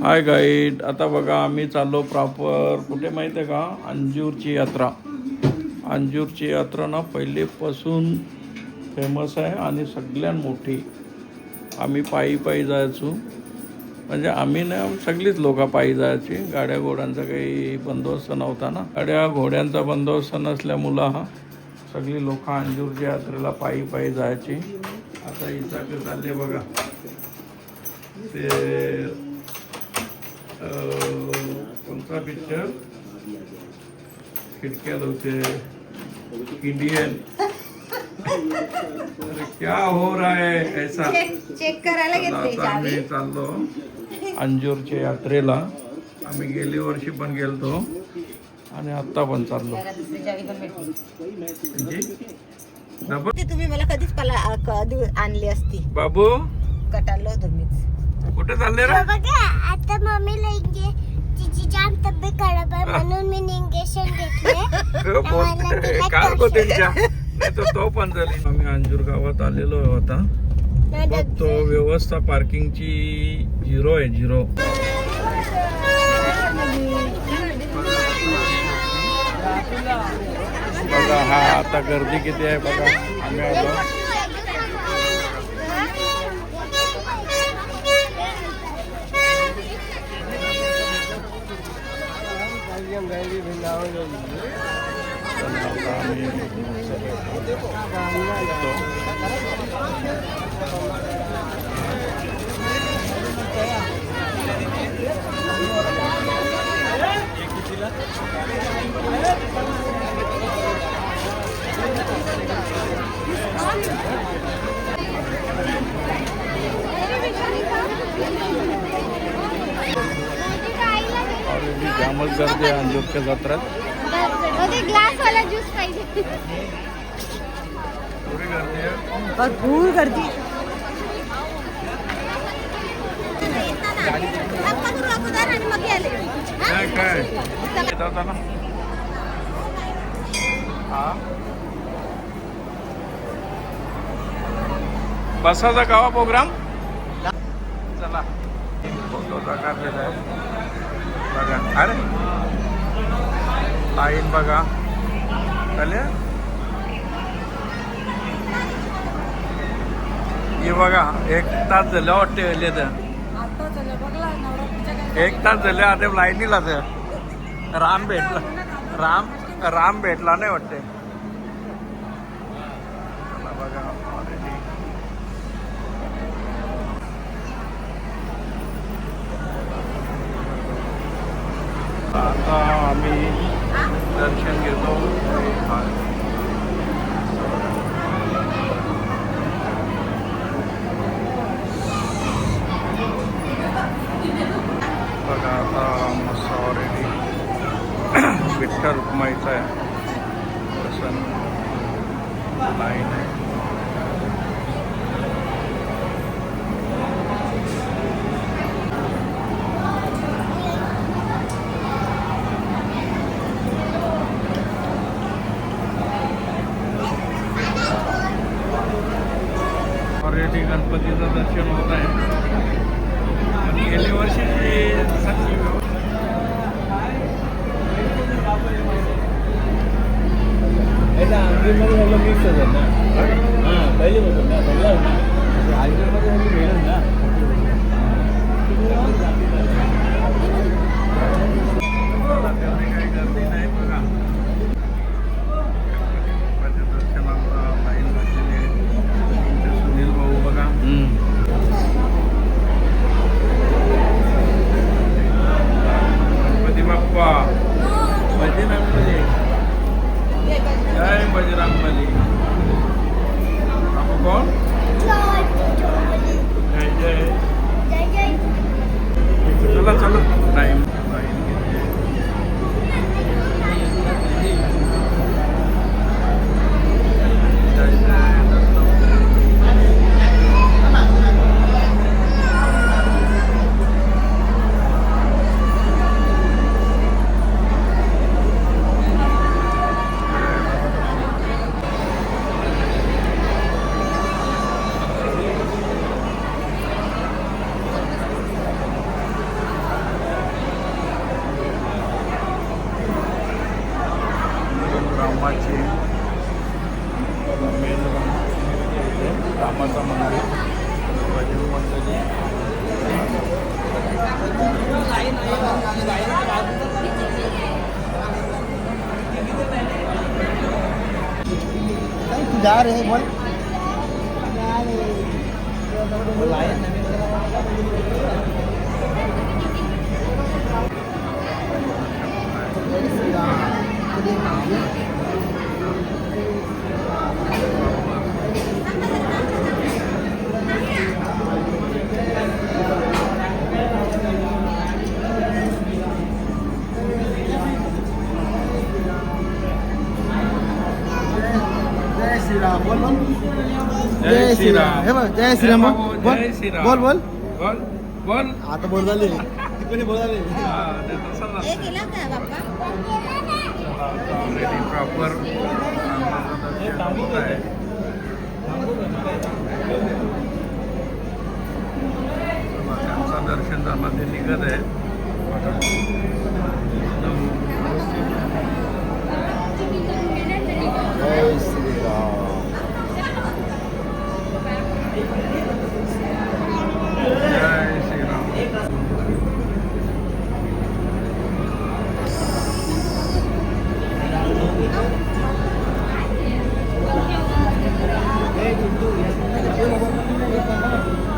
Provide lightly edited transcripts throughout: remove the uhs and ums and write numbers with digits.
हाय guide. आता बघा आम्ही चाललो प्रॉपर कुठे माहीत आहे का? अंजूरची यात्रा. अंजूरची यात्रा ना पहिलेपासून फेमस आहे आणि सगळ्यात मोठी. आम्ही पायी पायी जायचो, म्हणजे आम्ही ना सगळीच लोक पायी जायची. गाड्या घोड्यांचा काही बंदोबस्त नव्हता ना. गाड्या घोड्यांचा बंदोबस्त नसल्यामुळं सगळी लोक अंजूरच्या यात्रेला पायी पायी जायची. आता इथं चालले बघा ते कोणता पिक्चर खिडक्या होते इंडियन. अरे क्या हो रहा है ऐसा. चेक करायला घेतले. आम्ही चाललो अंजूरच्या यात्रेला. आम्ही गेली वर्षी पण गेलतो आणि आता पण चाललो. तुम्ही मला कधीच आणली असती. बाबू कटालो तुम्हीच. कुठे चालले रे? आता मम्मीला तिची जाम तब्येत खराब आहे म्हणून मी इंजेक्शन घेतले. काल को त्यांच्या नाही तर तो पण झाली. आम्ही अंजूर गावात आलेलो आता. तो व्यवस्था पार्किंगची 0 आहे 0. बघा हा आता गर्दी किती आहे बघा. आम्ही आलो जामच गर्दी आहे अंजूरच्या जत्रात. ग्लास वाला ज्यूस पाहिजे. भरपूर गर्दी. काय बसाचा गावा प्रोग्राम. चला फोटो काढलेला आहे बघा. अरे लाईन बघा चालेल. हे बघा 1 तास झालं वाटते. तर 1 तास झाले आता लाईनीला. राम भेटला. राम भेटला नाही वाटते. बघा आता आम्ही दर्शन घेतो. बघा आता मस्त ऑलरेडी विठ्ठल रुक्माईचा आहे. दर्शन लाईन आहे. ऑलरेडी गणपतीचं दर्शन होत आहे. गेल्या वर्षी अंगीमध्ये मिक्स होतं ना. हां पहिले होतं ना सगळं अंगीमध्ये मिळून ना. काही गर्दी नाही बघा. दर्शनाला लाईन लागलेली आहे. सुनील भाऊ बघा. गणपती बाप्पा बजरंगबली. जय बजरंगबली. आपको कौन जय जय. चला चला टाइम. जा रहे बोल जय श्री राम बोल बोल जय श्रीराम. हे बघ जय श्रीराम हे बाबू, बोल जय श्रीराम. बोल बोल बोल बोल. आता बोल झाले कोणी बोल झाले हा, ते तसंच हे असतं. केलं का बाप्पा ऑलरेडी प्रॉपर आहे. त्यांचं दर्शन झालं ते निघत आहे. जय श्रीराम जय श्रीराम.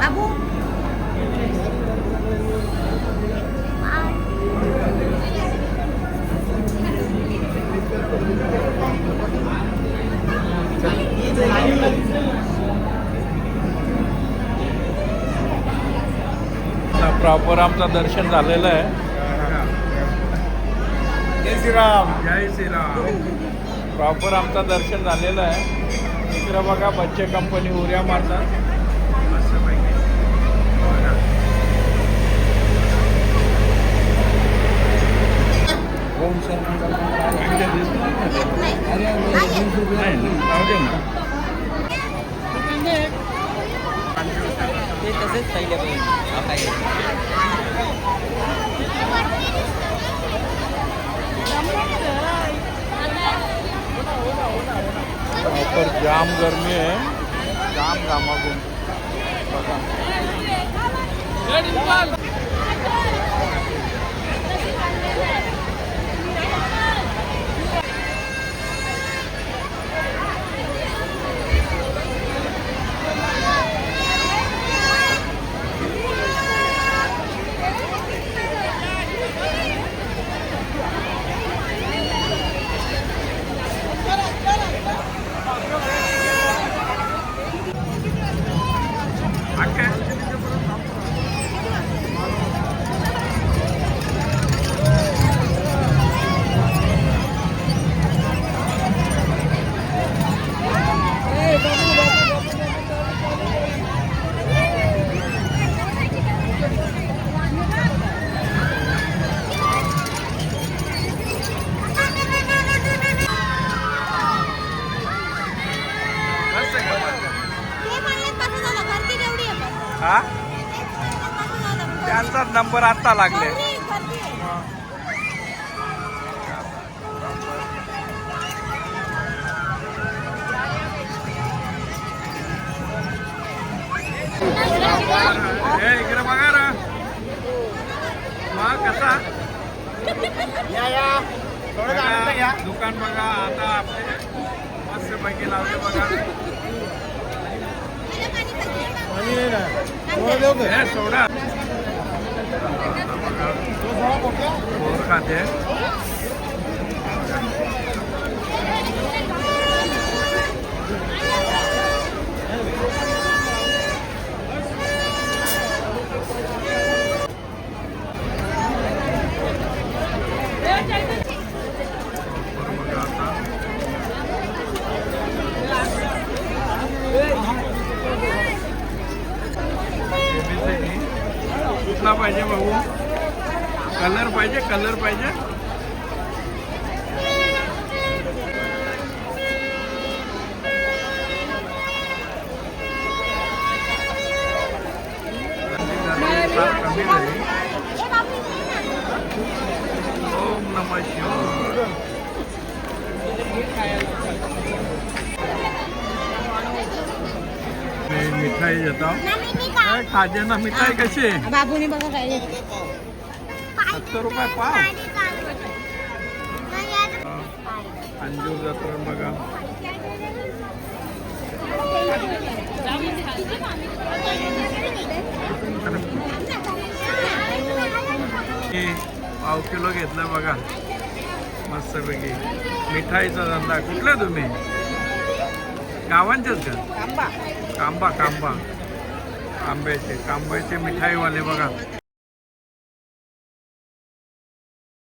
बाबू प्रॉपर आमचं दर्शन झालेलं आहे. जय श्रीराम जय श्रीराम. प्रॉपर आमचं दर्शन झालेलं आहे. इकडं बघा बच्चे कंपनी उड्या मारतात. मस्तपैकी. बघा. नाही, राहू दे ना. ते तसेच पहिले प्रॉपर जाम गरमी आहे. जाम घामाघूम बघा. अक्का. मस्त आहे का? ते म्हणले कसं झालं गर्दी तेवढी आहे पण. हा, कसं झालं? त्यांचाच नंबर आत्ता लागले. गर्दी आहे. ए, इकडे बघा ना. मग कसा या या थोडं आनंद घ्या दुकान बघा आता आपले मस्त पैकी लावले बघा. पाणी नाही ना थोडं देऊ का हे सोडा. थोडा पोटला बोर खाते. कुठला पाहिजे भाऊ? कलर पाहिजे, कलर पाहिजे. कमी झाली. ओम नमः शिवाय. मिठाई देतो. खाजे ना मिठाई कशी आहे? बाबूने बघा काय घेतलं. 250 रुपये पाव. गाडी चालू होती. मग यात अंजूर जत्रा बघा. हे पाव किलो घेतलं बघा मस्तपैकी. मिठाईचा धंदा. कुठले तुम्ही? गावांचेच का? कांबा. आंब्याचे मिठाईवाले बघा.